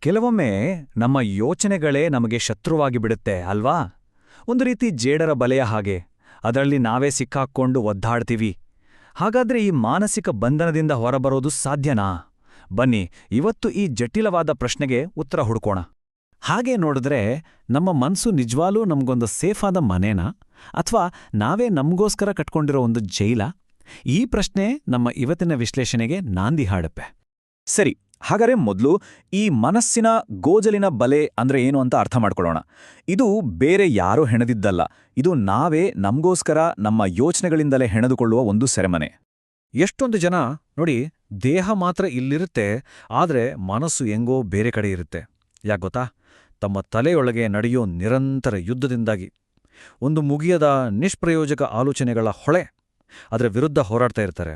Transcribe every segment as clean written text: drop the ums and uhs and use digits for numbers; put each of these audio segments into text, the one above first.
ಕೆಲವೊಮ್ಮೆ ನಮ್ಮ ಯೋಚನೆಗಳೇ ನಮಗೆ ಶತ್ರುವಾಗಿ ಬಿಡುತ್ತೆ ಅಲ್ವಾ? ಒಂದು ರೀತಿ ಜೇಡರ ಬಲೆಯ ಹಾಗೆ, ಅದರಲ್ಲಿ ನಾವೇ ಸಿಕ್ಕಾಕ್ಕೊಂಡು ಒದ್ದಾಡ್ತೀವಿ. ಹಾಗಾದ್ರೆ ಈ ಮಾನಸಿಕ ಬಂಧನದಿಂದ ಹೊರಬರೋದು ಸಾಧ್ಯನಾ? ಬನ್ನಿ, ಇವತ್ತು ಈ ಜಟಿಲವಾದ ಪ್ರಶ್ನೆಗೆ ಉತ್ತರ ಹುಡುಕೋಣ. ಹಾಗೆ ನೋಡಿದ್ರೆ ನಮ್ಮ ಮನ್ಸು ನಿಜವಾಲೂ ನಮ್ಗೊಂದು ಸೇಫಾದ ಮನೇನಾ, ಅಥವಾ ನಾವೇ ನಮ್ಗೋಸ್ಕರ ಕಟ್ಕೊಂಡಿರೋ ಒಂದು ಜೈಲ? ಈ ಪ್ರಶ್ನೆ ನಮ್ಮ ಇವತ್ತಿನ ವಿಶ್ಲೇಷಣೆಗೆ ನಾಂದಿ ಹಾಡಪ್ಪೆ. ಸರಿ, ಹಾಗಾದ್ರೆ ಮೊದಲು ಈ ಮನಸ್ಸಿನ ಗೋಜಲಿನ ಬಲೆ ಅಂದ್ರೆ ಏನು ಅಂತ ಅರ್ಥ ಮಾಡ್ಕೊಳ್ಳೋಣ. ಇದು ಬೇರೆ ಯಾರೋ ಹೆಣೆದಿದ್ದಲ್ಲ, ಇದು ನಾವೇ ನಮ್ಗೋಸ್ಕರ ನಮ್ಮ ಯೋಚನೆಗಳಿಂದಲೇ ಹೆಣೆದುಕೊಳ್ಳುವ ಒಂದು ಸೆರೆಮನೆ. ಎಷ್ಟೊಂದು ಜನ ನೋಡಿ, ದೇಹ ಮಾತ್ರ ಇಲ್ಲಿರುತ್ತೆ, ಆದ್ರೆ ಮನಸ್ಸು ಎಂಗೋ ಬೇರೆ ಕಡೆ ಇರುತ್ತೆ. ಯಾಗೊತ್ತಾ? ತಮ್ಮ ತಲೆಯೊಳಗೆ ನಡೆಯೋ ನಿರಂತರ ಯುದ್ಧದಿಂದಾಗಿ ಒಂದು ಮುಗಿಯದ ನಿಷ್ಪ್ರಯೋಜಕ ಆಲೋಚನೆಗಳ ಹೊಳೆ, ಅದರ ವಿರುದ್ಧ ಹೋರಾಡ್ತಾ ಇರ್ತಾರೆ.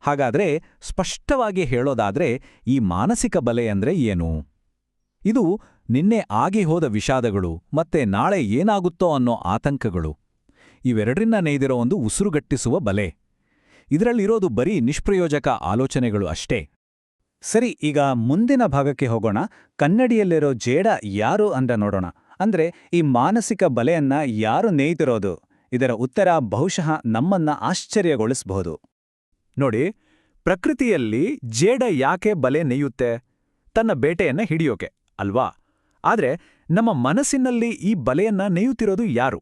ಹಾಗಾದ್ರೆ ಸ್ಪಷ್ಟವಾಗಿ ಹೇಳೋದಾದ್ರೆ ಈ ಮಾನಸಿಕ ಬಲೆ ಅಂದ್ರೆ ಏನು? ಇದು ನಿನ್ನೆ ಆಗಿ ಹೋದ ವಿಷಾದಗಳು ಮತ್ತೆ ನಾಳೆ ಏನಾಗುತ್ತೋ ಅನ್ನೋ ಆತಂಕಗಳು, ಇವೆರಡರಿಂದ ನೇಯ್ದಿರೋ ಒಂದು ಉಸಿರುಗಟ್ಟಿಸುವ ಬಲೆ. ಇದರಲ್ಲಿರೋದು ಬರೀ ನಿಷ್ಪ್ರಯೋಜಕ ಆಲೋಚನೆಗಳು ಅಷ್ಟೇ. ಸರಿ, ಈಗ ಮುಂದಿನ ಭಾಗಕ್ಕೆ ಹೋಗೋಣ. ಕನ್ನಡಿಯಲ್ಲಿರೋ ಜೇಡ ಯಾರು ಅಂತ ನೋಡೋಣ. ಅಂದ್ರೆ ಈ ಮಾನಸಿಕ ಬಲೆಯನ್ನ ಯಾರು ನೇಯ್ತಿರೋದು? ಇದರ ಉತ್ತರ ಬಹುಶಃ ನಮ್ಮನ್ನ ಆಶ್ಚರ್ಯಗೊಳಿಸಬಹುದು. ನೋಡಿ, ಪ್ರಕೃತಿಯಲ್ಲಿ ಜೇಡ ಯಾಕೆ ಬಲೆ ನೇಯುತ್ತೆ? ತನ್ನ ಬೇಟೆಯನ್ನ ಹಿಡಿಯೋಕೆ ಅಲ್ವಾ? ಆದ್ರೆ ನಮ್ಮ ಮನಸ್ಸಿನಲ್ಲಿ ಈ ಬಲೆಯನ್ನ ನೇಯುತ್ತಿರೋದು ಯಾರು?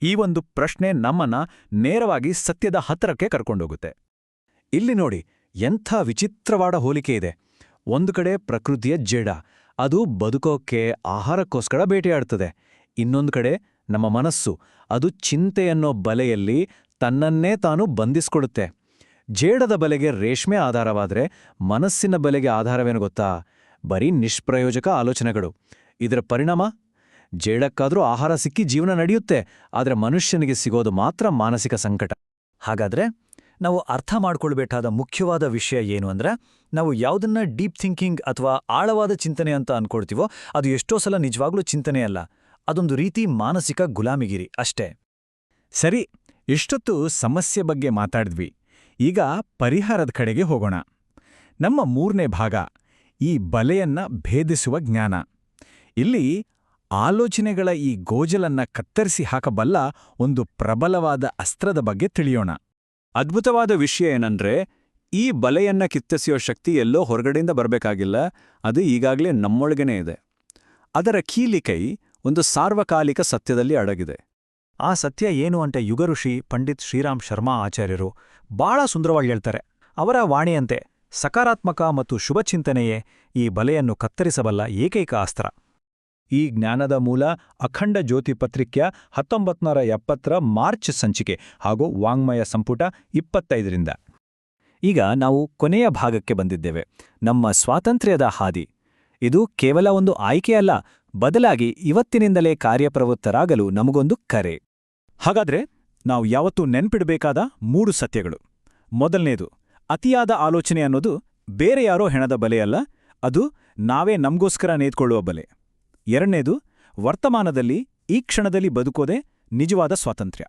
ಈ ಒಂದು ಪ್ರಶ್ನೆ ನಮ್ಮನ್ನ ನೇರವಾಗಿ ಸತ್ಯದ ಹತ್ತಿರಕ್ಕೆ ಕರ್ಕೊಂಡೋಗುತ್ತೆ. ಇಲ್ಲಿ ನೋಡಿ, ಎಂಥ ವಿಚಿತ್ರವಾದ ಹೋಲಿಕೆ ಇದೆ. ಒಂದು ಕಡೆ ಪ್ರಕೃತಿಯ ಜೇಡ, ಅದು ಬದುಕೋಕೆ ಆಹಾರಕ್ಕೋಸ್ಕರ ಬೇಟೆಯಾಡ್ತದೆ. ಇನ್ನೊಂದು ಕಡೆ ನಮ್ಮ ಮನಸ್ಸು, ಅದು ಚಿಂತೆಯನ್ನೋ ಬಲೆಯಲ್ಲಿ ತನ್ನನ್ನೇ ತಾನು ಬಂಧಿಸ್ಕೊಡುತ್ತೆ. ಜೇಡದ ಬಲೆಗೆ ರೇಷ್ಮೆ ಆಧಾರವಾದ್ರೆ ಮನಸ್ಸಿನ ಬಲೆಗೆ ಆಧಾರವೇನು ಗೊತ್ತಾ? ಬರೀ ನಿಷ್ಪ್ರಯೋಜಕ ಆಲೋಚನೆಗಳು. ಇದರ ಪರಿಣಾಮ, ಜೇಡಕ್ಕಾದ್ರೂ ಆಹಾರ ಸಿಕ್ಕಿ ಜೀವನ ನಡೆಯುತ್ತೆ, ಆದರೆ ಮನುಷ್ಯನಿಗೆ ಸಿಗೋದು ಮಾತ್ರ ಮಾನಸಿಕ ಸಂಕಟ. ಹಾಗಾದ್ರೆ ನಾವು ಅರ್ಥ ಮಾಡ್ಕೊಳ್ಬೇಕಾದ ಮುಖ್ಯವಾದ ವಿಷಯ ಏನು ಅಂದ್ರೆ, ನಾವು ಯಾವುದನ್ನ ಡೀಪ್ ಥಿಂಕಿಂಗ್ ಅಥವಾ ಆಳವಾದ ಚಿಂತನೆ ಅಂತ ಅನ್ಕೊಳ್ತೀವೋ ಅದು ಎಷ್ಟೋ ಸಲ ನಿಜವಾಗ್ಲೂ ಚಿಂತನೆಯಲ್ಲ, ಅದೊಂದು ರೀತಿ ಮಾನಸಿಕ ಗುಲಾಮಿಗಿರಿ ಅಷ್ಟೇ. ಸರಿ, ಇಷ್ಟೊತ್ತು ಸಮಸ್ಯೆ ಬಗ್ಗೆ ಮಾತಾಡಿದ್ವಿ. ಈಗ ಪರಿಹಾರದ ಕಡೆಗೆ ಹೋಗೋಣ. ನಮ್ಮ ಮೂರನೇ ಭಾಗ, ಈ ಬಲೆಯನ್ನ ಭೇದಿಸುವ ಜ್ಞಾನ. ಇಲ್ಲಿ ಆಲೋಚನೆಗಳ ಈ ಗೋಜಲನ್ನ ಕತ್ತರಿಸಿ ಹಾಕಬಲ್ಲ ಒಂದು ಪ್ರಬಲವಾದ ಅಸ್ತ್ರದ ಬಗ್ಗೆ ತಿಳಿಯೋಣ. ಅದ್ಭುತವಾದ ವಿಷಯ ಏನಂದ್ರೆ, ಈ ಬಲೆಯನ್ನ ಕಿತ್ತೆಸೆಯೋ ಶಕ್ತಿ ಎಲ್ಲೋ ಹೊರಗಡೆಯಿಂದ ಬರಬೇಕಾಗಿಲ್ಲ, ಅದು ಈಗಾಗಲೇ ನಮ್ಮೊಳಗನೇ ಇದೆ. ಅದರ ಕೀಲಿಕೈ ಒಂದು ಸಾರ್ವಕಾಲಿಕ ಸತ್ಯದಲ್ಲಿ ಅಡಗಿದೆ. ಆ ಸತ್ಯ ಏನು ಅಂತ ಯುಗಋಷಿ ಪಂಡಿತ್ ಶ್ರೀರಾಮ್ ಶರ್ಮಾ ಆಚಾರ್ಯರು ಬಹಳ ಸುಂದರವಾಗಿ ಹೇಳ್ತಾರೆ. ಅವರ ವಾಣಿಯಂತೆ ಸಕಾರಾತ್ಮಕ ಮತ್ತು ಶುಭಚಿಂತನೆಯೇ ಈ ಬಲೆಯನ್ನು ಕತ್ತರಿಸಬಲ್ಲ ಏಕೈಕ ಅಸ್ತ್ರ. ಈ ಜ್ಞಾನದ ಮೂಲ ಅಖಂಡ ಜ್ಯೋತಿ ಪತ್ರಿಕೆಯ 1970ರ ಮಾರ್ಚ್ ಸಂಚಿಕೆ ಹಾಗೂ ವಾಂಗ್ಮಯ ಸಂಪುಟ 25ರಿಂದ. ಈಗ ನಾವು ಕೊನೆಯ ಭಾಗಕ್ಕೆ ಬಂದಿದ್ದೇವೆ, ನಮ್ಮ ಸ್ವಾತಂತ್ರ್ಯದ ಹಾದಿ. ಇದು ಕೇವಲ ಒಂದು ಆಯ್ಕೆಯಲ್ಲ, ಬದಲಾಗಿ ಇವತ್ತಿನಿಂದಲೇ ಕಾರ್ಯಪ್ರವೃತ್ತರಾಗಲು ನಮಗೊಂದು ಕರೆ. ಹಾಗಾದ್ರೆ ನಾವು ಯಾವತ್ತೂ ನೆನ್ಪಿಡಬೇಕಾದ 3 ಸತ್ಯಗಳು. ಮೊದಲನೇದು, ಅತಿಯಾದ ಆಲೋಚನೆ ಅನ್ನೋದು ಬೇರೆ ಯಾರೋ ಹೆಣದ ಬಲೆಯಲ್ಲ, ಅದು ನಾವೇ ನಮ್ಗೋಸ್ಕರ ನೇತ್ಕೊಳ್ಳುವ ಬಲೆ. ಎರಡನೇದು, ವರ್ತಮಾನದಲ್ಲಿ ಈ ಕ್ಷಣದಲ್ಲಿ ಬದುಕೋದೇ ನಿಜವಾದ ಸ್ವಾತಂತ್ರ್ಯ.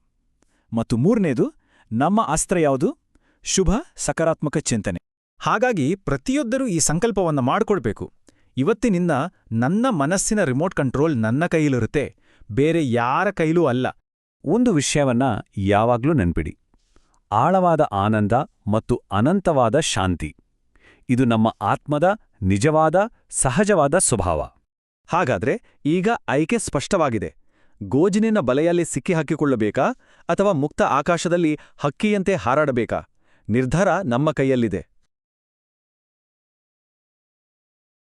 ಮತ್ತು ಮೂರನೇದು, ನಮ್ಮ ಅಸ್ತ್ರ ಯಾವುದು? ಶುಭ ಸಕಾರಾತ್ಮಕ ಚಿಂತನೆ. ಹಾಗಾಗಿ ಪ್ರತಿಯೊಬ್ಬರೂ ಈ ಸಂಕಲ್ಪವನ್ನು ಮಾಡಿಕೊಳ್ಬೇಕು. ಇವತ್ತಿನಿಂದ ನನ್ನ ಮನಸ್ಸಿನ ರಿಮೋಟ್ ಕಂಟ್ರೋಲ್ ನನ್ನ ಕೈಲಿರುತ್ತೆ, ಬೇರೆ ಯಾರ ಕೈಲೂ ಅಲ್ಲ. ಒಂದು ವಿಷಯವನ್ನ ಯಾವಾಗ್ಲೂ ನೆನ್ಪಿಡಿ, ಆಳವಾದ ಆನಂದ ಮತ್ತು ಅನಂತವಾದ ಶಾಂತಿ ಇದು ನಮ್ಮ ಆತ್ಮದ ನಿಜವಾದ ಸಹಜವಾದ ಸ್ವಭಾವ. ಹಾಗಾದ್ರೆ ಈಗ ಆಯ್ಕೆ ಸ್ಪಷ್ಟವಾಗಿದೆ. ಗೋಜಿನಿನ ಬಲೆಯಲ್ಲಿ ಸಿಕ್ಕಿಹಾಕಿಕೊಳ್ಳಬೇಕಾ ಅಥವಾ ಮುಕ್ತ ಆಕಾಶದಲ್ಲಿ ಹಕ್ಕಿಯಂತೆ ಹಾರಾಡಬೇಕಾ? ನಿರ್ಧಾರ ನಮ್ಮ ಕೈಯಲ್ಲಿದೆ.